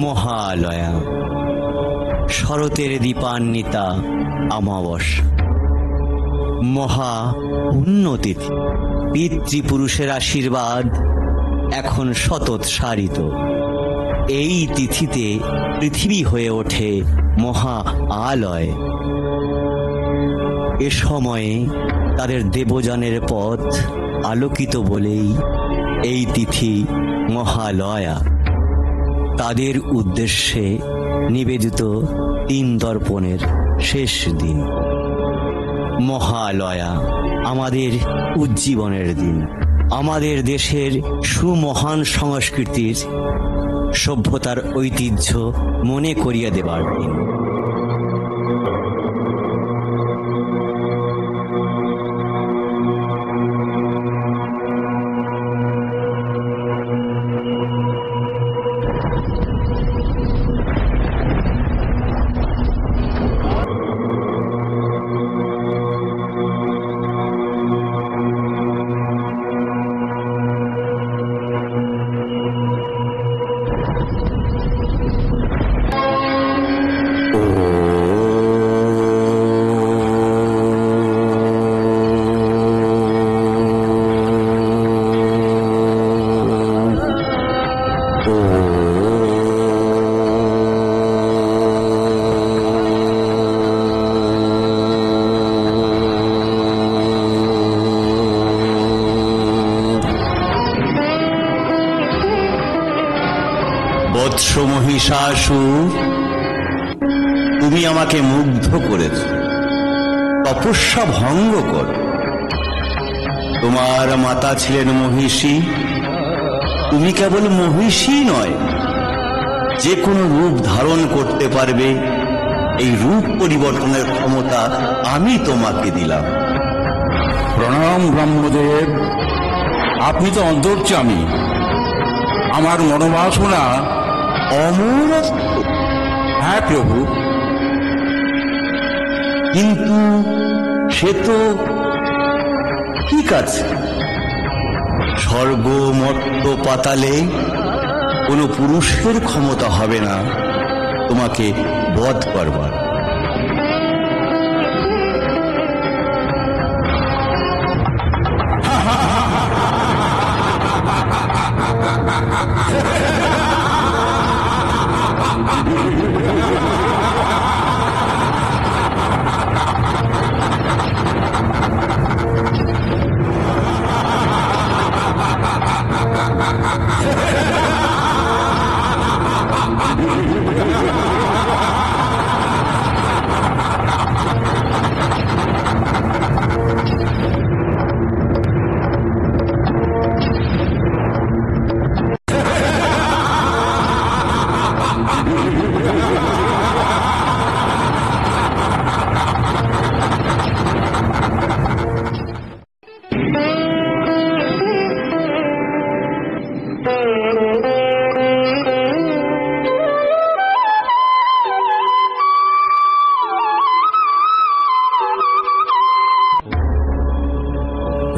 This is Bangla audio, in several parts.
মহালয়া, শরতের দীপান্বিতা অমাবস্যা, মহা পুণ্যতিথি। পিতৃপুরুষের আশীর্বাদ এখন শতৎসারিত। এই তিথিতে পৃথিবী হয়ে ওঠে মহা আলয়। এ সময়ে তাদের দেবযানের পথ আলোকিত বলেই এই তিথি মহালয়া। তাদের উদ্দেশ্যে নিবেদিত 3 দর্পণের শেষ দিন। মহালয়া আমাদের উজ্জীবনের দিন, আমাদের দেশের সুমহান সংস্কৃতির, সভ্যতার ঐতিহ্য মনে করিয়ে দেবার দিন। বৎস মহিষাসুর, তুমি আমাকে মুগ্ধ করেছ। তপস্যা ভঙ্গ কর। তোমার মাতা ছিলেন মহিষী। তুমি কেবল মহিষী নয়, যে কোনো রূপ ধারণ করতে পারবে। এই রূপ পরিবর্তনের ক্ষমতা আমি তোমাকে দিলাম। প্রণাম ব্রহ্মদেব, আপনি তো অন্তর্যামী। আমার মনোবাসনা অমরত্ব। হ্যাঁ প্রভু, কিন্তু সে তো ঠিক আছে। স্বর্গ মর্ত্য পাতালে কোনো পুরুষের ক্ষমতা হবে না তোমাকে বধ করবার।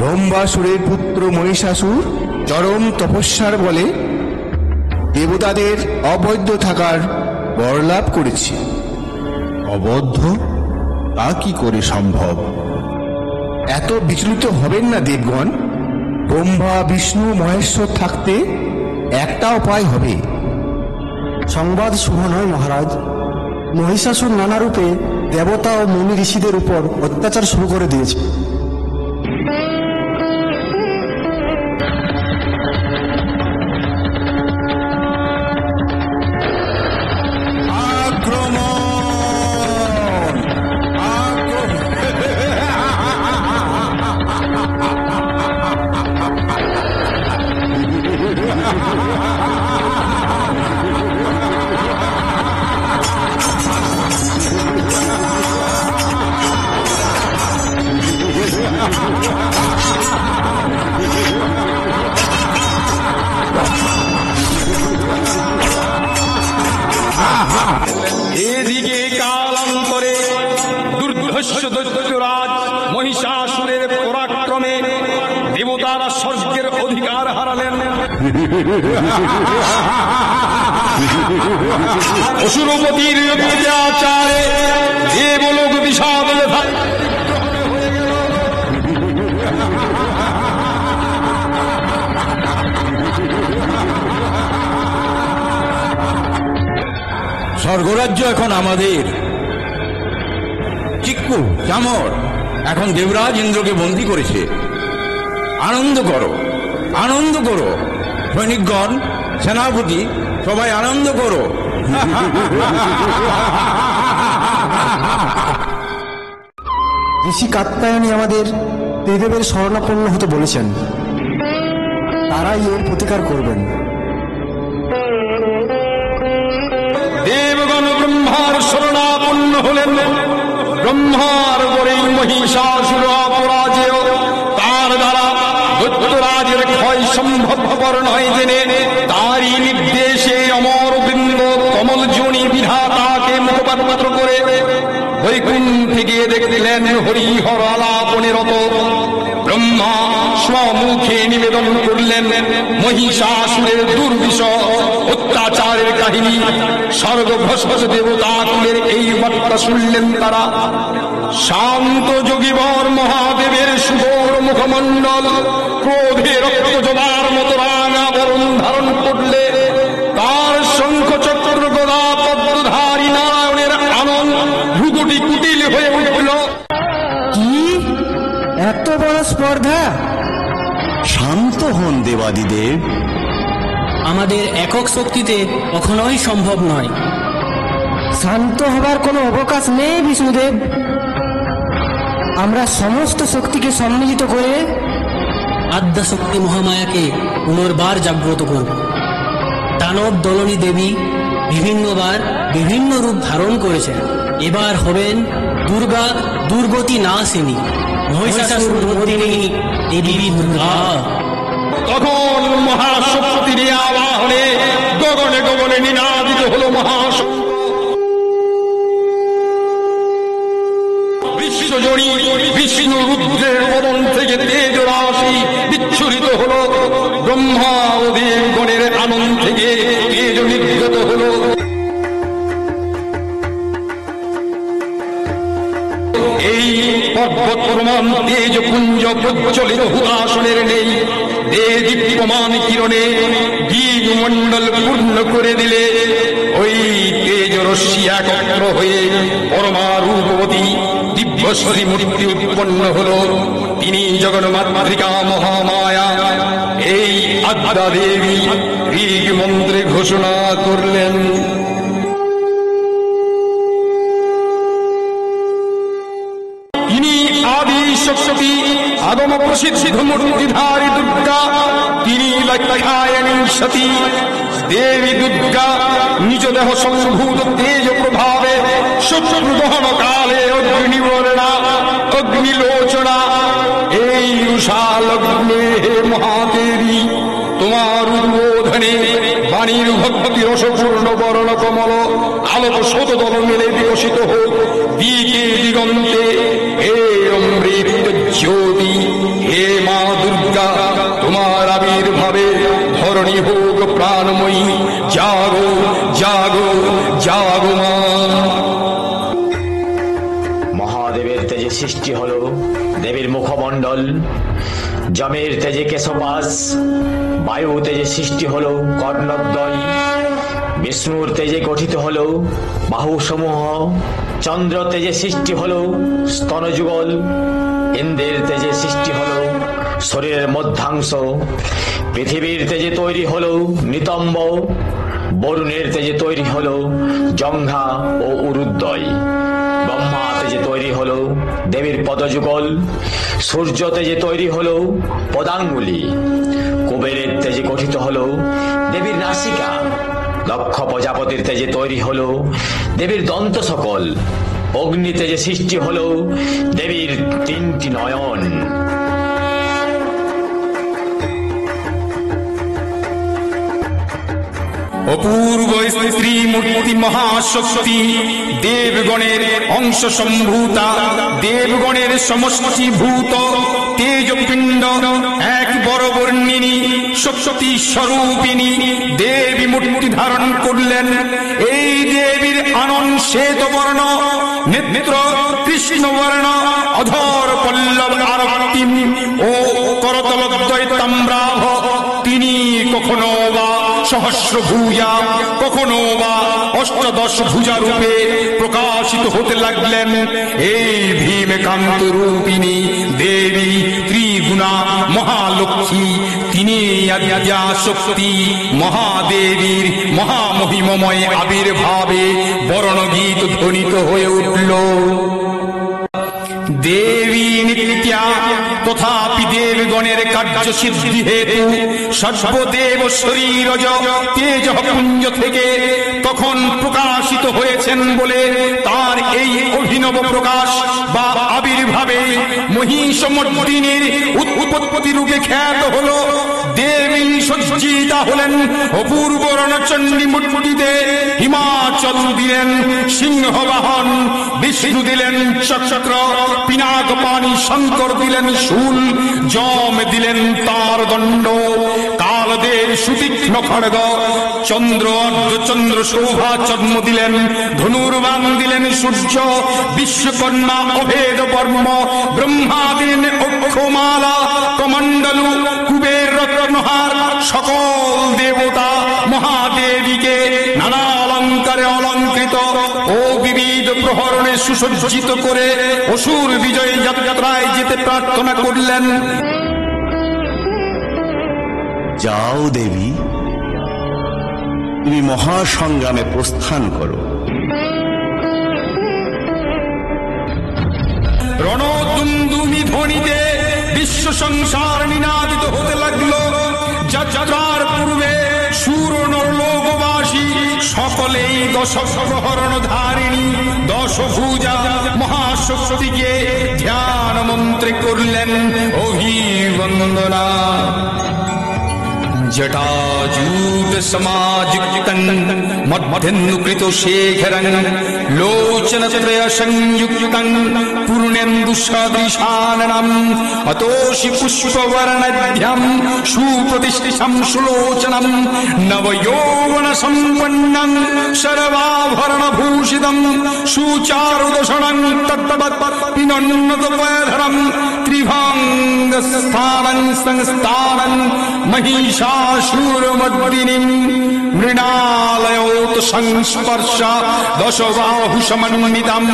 রম্বাসুরের পুত্র মহিষাসুর চরম তপস্যার বলে দেবতাদের অবৈধ থাকার বর লাভ করেছে। অবদ্ধ? তা কি করে সম্ভব? এত বিচলিত হবেন না দেবগণ। ব্রহ্মা বিষ্ণু মহেশ্বর থাকতে একটা উপায় হবে। সংবাদ শুভ নয় মহারাজ। মহিষাসুর নানা রূপে দেবতা ও মুনি ঋষিদের উপর অত্যাচার শুরু করে দিয়েছে। এদিকে কালান্তরে দুর্ধর্ষ দৈত্যরাজ মহিষাসুরের পরাক্রমে দেবতারা স্বর্গের অধিকার হারালেন। অসুরপতির অত্যাচারে দেবলোক বিষাদে স্বর্গরাজ্য এখন আমাদের। চিক্কু, চামর এখন দেবরাজ ইন্দ্রকে বন্দী করেছে। আনন্দ করো, আনন্দ করো সৈনিকগণ, সেনাপতি, সবাই আনন্দ করো। ঋষি কাত্যায়নী আমাদের ত্রিদেবের শরণাপন্ন হতে বলেছেন, তারাই এর প্রতিকার করবেন। দেবগণ ব্রহ্মার শরণাপন্ন হলেন। ব্রহ্মার বরেই মহিষাসুর অপরাজেয়, তার দ্বারা দৈত্যরাজের ক্ষয় সম্ভবপর নয় জেনে তারই নির্দেশে অমর বৃন্দ কমল জনি বিধাতাকে মুখপাত্র করে বৈকুণ্ঠে গিয়ে দেখলেন হরিহর আলাপনে রত। ব্রহ্মা স্বমুখে নিবেদন করলেন মহিষাসুরের দুর্বিষহ অত্যাচারের কাহিনী। স্বর্গভ্রষ্ট দেবতাকুলের এই বার্তা শুনলেন তারা। শান্ত যোগীবর মহাদেবের সুবর মুখমণ্ডল ক্রোধে রক্তজবার মতো রাঙা বরণ ধারণ করলে তার শঙ্খ চক্র গদা পদ্মধারী নারায়ণের আনন্দ ভ্রুকুটি কুটিল হয়ে উঠল। কি এত বড় স্পর্ধা! শান্ত হন দেবাদিদেব। আমাদের একক শক্তিতে কখনোই সম্ভব নয়। শান্ত হবার কোনো অবকাশ নেই বিষ্ণুদেব। আমরা সমস্ত শক্তিকে সম্মিলিত করে আদ্যাশক্তি মহামায়াকে পুনর্বার জাগ্রত করব। দানব দলনী দেবী বিভিন্নবার বিভিন্ন রূপ ধারণ করেছেন। এবার হবেন দুর্গা দুর্গতি নাশিনী, মহিষাসুর মর্দিনী দেবী দুর্গা। তখন মহাশক্তির আবাহনে গগনে গগনে নিনাদিত হলো মহাশক্তি। বিশ্বজনী বিষ্ণু রুদ্রের বদন থেকে তেজ রাশি বিচ্ছুরিত হলো। ব্রহ্মা ও দেবগণের আনন্দ থেকে তেজ নির্গত হলো। এই পর্বত প্রমাণ তেজ পুঞ্জ প্রজ্বলিত হুতাসনের নেই দীপ্যমান কিরণে দিগ মণ্ডল পূর্ণ করে দিলে ওই তেজ রশ্মি একত্র হয়ে পরমা রূপবতী দিব্যশ্বরী মূর্তি উৎপন্ন হল। তিনি জগন্মাতৃকা মহামায়া। এই আদ্যা দেবী ঋগ মন্ত্রে ঘোষণা করলেন, তিনি আদি শক্তি আগম প্রসিদ্ধ মূর্তিধারী দুর্গা। তিনি লক্ষ্যায়নী সতী দেবী দুর্গা। নিজ দেহ সংভূত তেজ প্রভাবে শত্রু দহন কালে অগ্নিবর্ণা অগ্নিলোচনা। এই উষা লগ্নে হে মহাদেবী, তোমার উদ্বোধনে বাণীর ভক্তি রসপূর্ণ বরণ কমল আলোক শত দল মেলে বিকশিত হোক দিকে দিগন্তে। হে অমৃত জ্যোতি, হে মা দুর্গা, তোমার আবির্ভাবে ধরণী হোক প্রাণময়ী। জাগো জাগো জাগো মা। মহাদেবের তেজে সৃষ্টি হলো দেবীর মুখমণ্ডল। যমের তেজে কেশপাশ, বায়ু তেজে সৃষ্টি হলো কর্ণদ্বয়। বিষ্ণুর তেজে গঠিত হলো বাহু সমূহ। চন্দ্র তেজে সৃষ্টি হলো স্তনযুগল। ইন্দ্রের তেজে সৃষ্টি হলো শরীরের মধ্যাংশ। পৃথিবীর তেজে তৈরি হলো নিতম্ব। বরুণের তেজে তৈরি হলো জঙ্ঘা ও উরুদ্বয়। ব্রহ্মা তেজে তৈরি হলো দেবীর পদযুগল। সূর্য তেজে তৈরি হলো পদাঙ্গুলি। কুবেরের তেজে গঠিত হলো দেবীর নাসিকা। দক্ষ প্রজাপতির তেজে তৈরি হলো দেবীর দন্ত সকল। অগ্নি তেজে সৃষ্টি হলো দেবীর 3টি নয়ন। অপূর্ব স্ত্রী মূর্তি মহাশক্তি, দেবগণের অংশ সম্ভূতা, দেবগণের সমষ্টিভূত তেজপিণ্ড, এক বড় বর্ণিনী শক্তি স্বরূপিণী দেবী মূর্তি ধারণ করলেন। এই দেবীর আনন শ্বেতবর্ণ, নেত্র কৃষ্ণবর্ণ, অধর পল্লব আরক্তিম ও করতলদ্বয় তাম্রাভ। তিনি কখনো বা সহস্র ভুজা, কখনো বা অষ্টদশ ভুজা রূপে প্রকাশিত হতে লাগলেন। এই ভীমকান্ত রূপিণী দেবী ত্রিগুণা মহালক্ষ্মী, তিনি আদ্যা শক্তি মহাদেবীর মহামহিমময় আবির্ভাবে বর্ণগীত ধ্বনিত হয়ে উঠল। দেবী নিত্যা, তথাপি দেবগণের কার্য সিদ্ধি হেতু সর্বদেব শরীরজ তেজ পুঞ্জ থেকে তখন প্রকাশিত হয়েছেন বলে তার এই অভিনব প্রকাশ বা আবির্ভাবে মহিষমর্দিনীর উৎপত্তি রূপে খ্যাত হল। দেবী সজ্জিতা হলেন অপূর্ব রণচণ্ডী মূর্তিতে। হিমাচল দিলেন সিংহবাহন, বিষ্ণু দিলেন চক্র, পিনাক পানি শঙ্কর দিলেন শূল, যম দিলেন তার দণ্ড, কালদেব সুতীক্ষ্ণ খড়গ, চন্দ্র অর্ধচন্দ্র শোভা চর্ম দিলেন, ধনুর্বাণ দিলেন সূর্য, বিশ্বকন্যা অভেদ বর্ম, ব্রহ্মা দিলেন অক্ষমালা কমণ্ডলু, কুবের রত্নহার, সকল দেবতা মহাদেবীকে নানা অলঙ্কারে অলঙ্কৃত ও বিবিধ প্রহরণে সুসজ্জিত করে অসুর বিজয় যাত্রায় যেতে প্রার্থনা করলেন। যাও দেবী, তুমি মহাসংগ্রামে প্রস্থান করো। রণদুন্দুমি ধ্বনিতে বিশ্ব সংসার নিনাদিত হতে লাগলো। যাত্রার পূর্বে সুর নরলোকবাসী সকলেই দশ প্রহরণ ধারিণী দশভুজা মহাশক্তিকে ধ্যান মন্ত্রে করলেন অভিবন্দনা। জটাজূট সমাযুক্তং মধ্যেন্দুকৃত শেখরং লোচনত্রয় সংযুক্তং পূর্ণেন্দু সদৃশাননম অতোষি পুষ্পবর্ণাঢ্যম সুপ্রতিষ্ঠিতম সুলোচনম নবযৌবন সম্পন্নং সর্বাভরণভূষিতম সুচারুদশনং তদ্বৎ পিনন্নতপয়ধরম ত্রিভঙ্গস্থানং সংস্থানং মহিষাসুরমর্দিনীম মৃণালয়োত সংস্পর্শ দশবাহু সমন্বিতম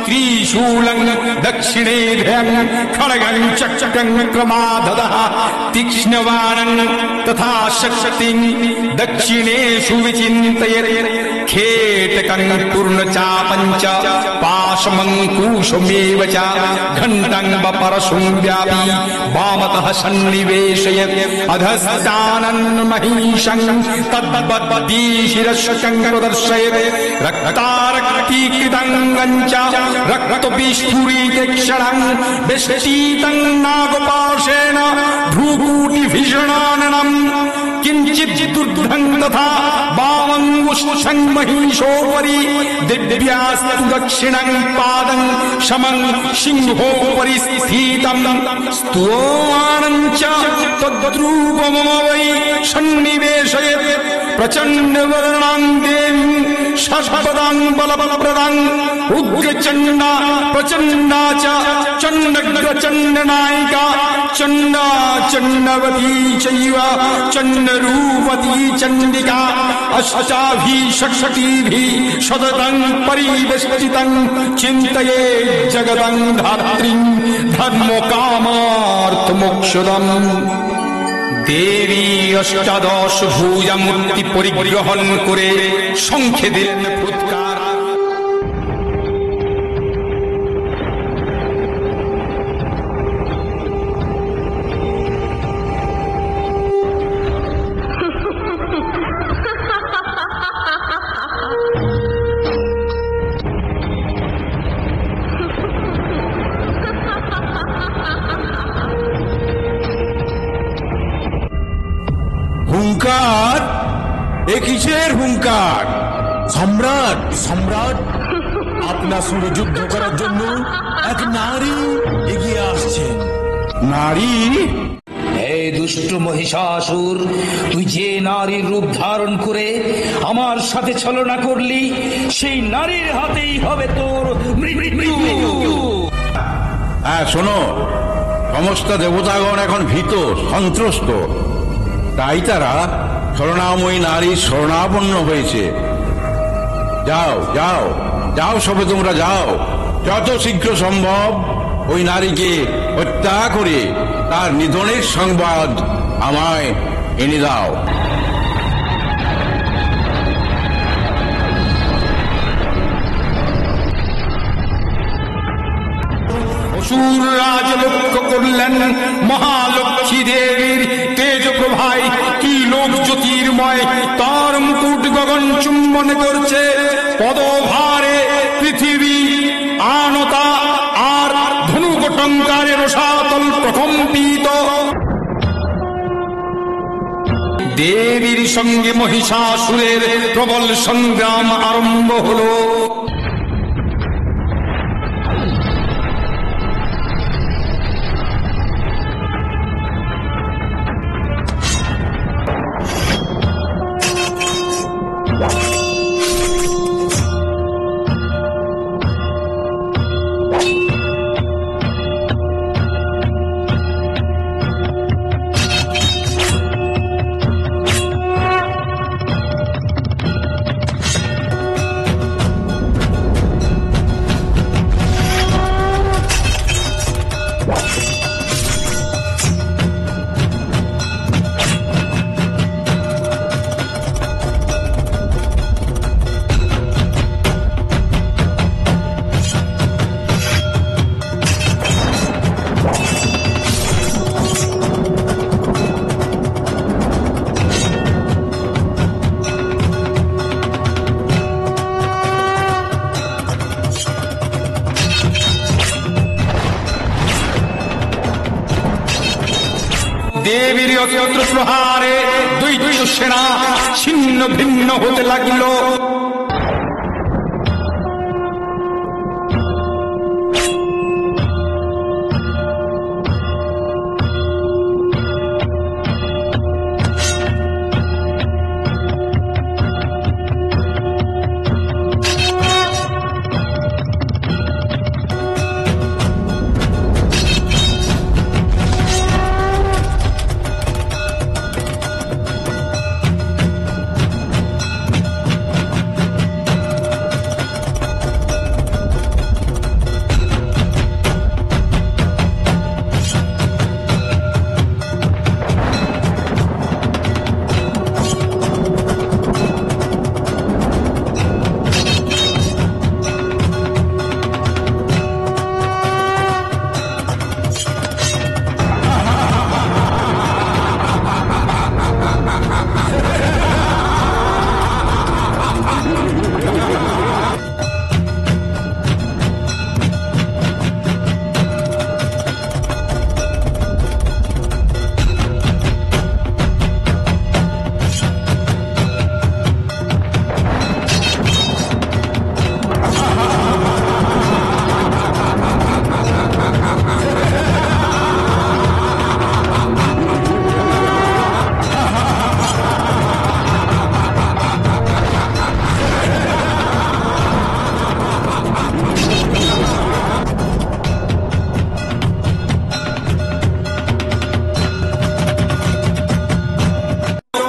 ত্রিশূলং দক্ষিণে ধ্যান খড়গং চক্রং ক্রমাদদঃ তীক্ষ্ণবাণং তথা শক্তিং দক্ষিণেষু বিচিন্তয়েৎ खेटकं पूर्णचापञ्च पाशमङ्कुशमेव च घण्टं परशुं व्यापी वामतः सन्निवेशयत् अधस्तानं महिषं तद्वद्दिशिरश्चं प्रदर्शयत् रक्तारक्तीकृतं च रक्तविस्फुरितक्षणं बेष्टीतं नागपाशेन भ्रूकूटिभीषणाननं किञ्चिदूर्ध्वं तथा वामङ्गुष्ठं महिषोपरि दिव्यास्तु दक्षिणं पादं शमं सिंहोपरि स्थितं स्तुवानं च तद्रूपमम वै सन्निवेशयत् प्रचण्डवर्णां देवीं सर्वदां बलप्रदां उग्रचण्डा प्रचण्डा च चण्डग्रचण्डनायिका चण्डा चण्डवती चैव चण्डरूपती चण्डिका अष्टाभिषट्भिः सततं परिवेष्टितं चिन्तये जगतं धात्रीं धर्मकामार्थमोक्षदम्। দেবী অষ্টাদশ ভুজা মূর্তি পরিগ্রহণ করে শঙ্খে দিলেন ফুৎকার। হুঙ্কার, কিসের হুঙ্কার? সম্রাট সম্রাট, আপনার সঙ্গে যুদ্ধ করার জন্য এক নারী এগিয়ে আসছেন। নারী? হে দুষ্ট মহিষাসুর, তুই যে নারীর রূপ ধারণ করে আমার সাথে ছলনা করলি, সেই নারীর হাতেই হবে তোর মৃত্যু। হ্যাঁ, শোনো, সমস্ত দেবতাগণ এখন ভীত সন্ত্রস্ত, তাই তারা করুণাময়ী নারীর শরণাপন্ন হয়েছে। যাও যাও যাও, সবে তোমরা যাও, যত শীঘ্র সম্ভব ওই নারীকে হত্যা করে তার নিধনের সংবাদ আমায় এনে দাও। অসুররাজ লক্ষ্য করলেন মহালক্ষ্মী দেবীর তেজ প্রভায় কি লোক জ্যোতির্ময়, তার মুকুট গগন চুম্বন করছে, পদভারে পৃথিবী আনতা আর ধনুকটঙ্কারের রসাতল প্রকম্পিত। দেবীর সঙ্গে মহিষাসুরের প্রবল সংগ্রাম আরম্ভ হলো। দেবীর অস্ত্র প্রহারে দৈত্য সেনা ছিন্ন ভিন্ন হতে লাগল।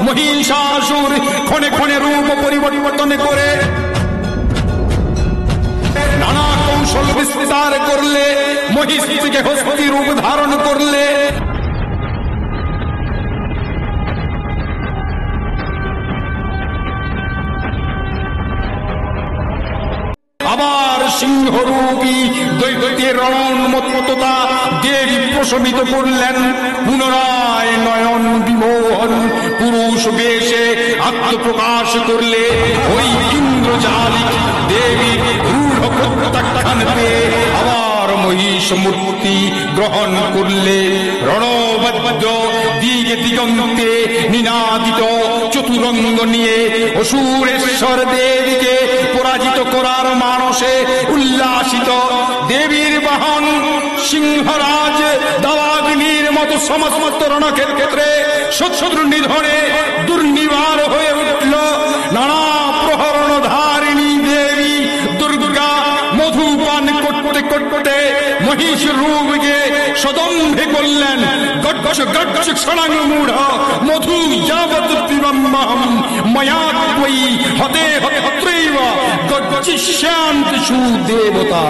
মহিষাসুর ক্ষণে ক্ষণে রূপ পরিবর্তন করে নানা কৌশল বিস্তার করলে, মহিষ থেকে হস্তি রূপ ধারণ করলে, আবার সিংহরূপী দৈত্যের রণোন্মত্ততা দেবী প্রশমিত করলেন। পুনরায় নয়ন বিমোহন পুরুষ বেশে আত্মপ্রকাশ করলে ওই ইন্দ্রজালিক দেবী রূঢ় প্রত্যাখ্যান পেয়ে আবার মহিষ মূর্তি গ্রহণ করলে রণবাদ্য দিগে দিগন্তে নিনাদিত চতুরঙ্গ নিয়ে অসুরেশ্বর দেবীকে পরাজিত করার মানসে উল্লাসিত দেবীর বাহন সিংহরাজ দাবাগ্নির মতো সমস্ত রণক্ষেত্রে শত্রু নিধনে দুর্নিবার হয়ে উঠল। নানা প্রহরণধারিণী দেবী দুর্গা মধুপান করতে করতে মহিষ রূপকে সদম্ভে করলেন। গট্ট সণাঙ্গমূঢ় মধু যাবৎ পিবম্বহম ময়া ত্বয়ি হতে হত্রৈব গচ্ছিষ্যান্তিষু দেবতা।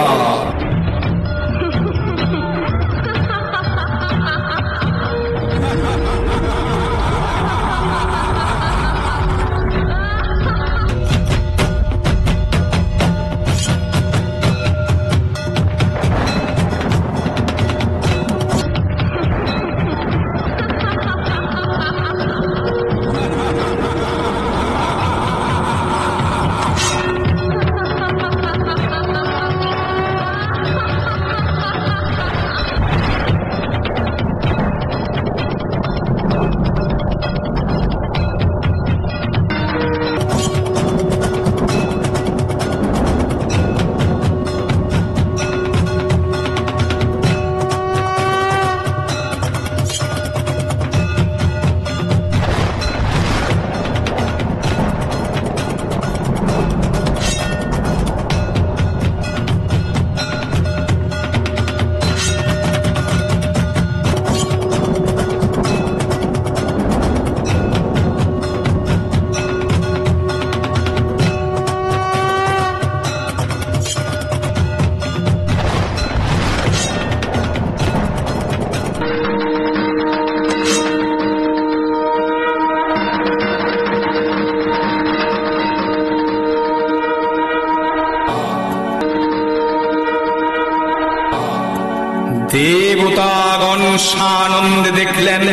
দেবতাগণ সানন্দে দেখলেন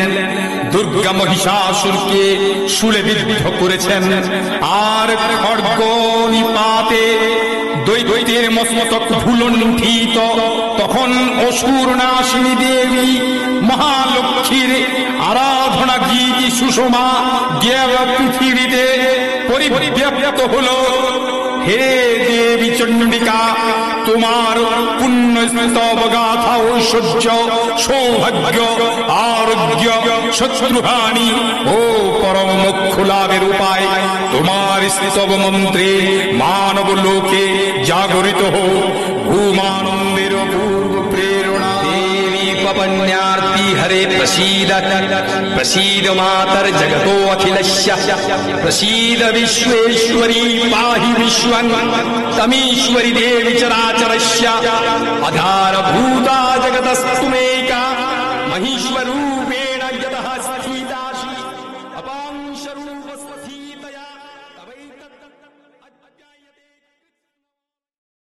দুর্গা মহিষাসুরকে শূলে বিদ্ধ করেছেন, আর খড়গ নিপাতে দৈত্যের মস্তক ভুলণ্ঠিত। তখন অসুর নাশিনী দেবী মহালক্ষ্মীর আরাধনা গীতি সুষমা জ্ঞান পৃথিবীতে পরিব্যাপ্ত হল। হে দেবী চণ্ডিকা, তোমার পুণ্য স্তব গাথা ঐশ্বর্য সৌভাগ্য আরোগ্য শত্রুহানি ও পরম মোক্ষ লাভের উপায় তোমার স্তব মন্ত্রে মানব লোকে জাগরিত হোক। ভূমানন্দের পূর্ব প্রেরণা দেবী পবন্যার্তি হরে প্রসীদ প্রসীদ মাতর জগতো অখিলস্য প্রসীদ বিশ্বেশ্বরী পাহি বিশ্বং তমীশ্বরী দেবী চরাচরস্য আধারভূতা জগতস্তু মে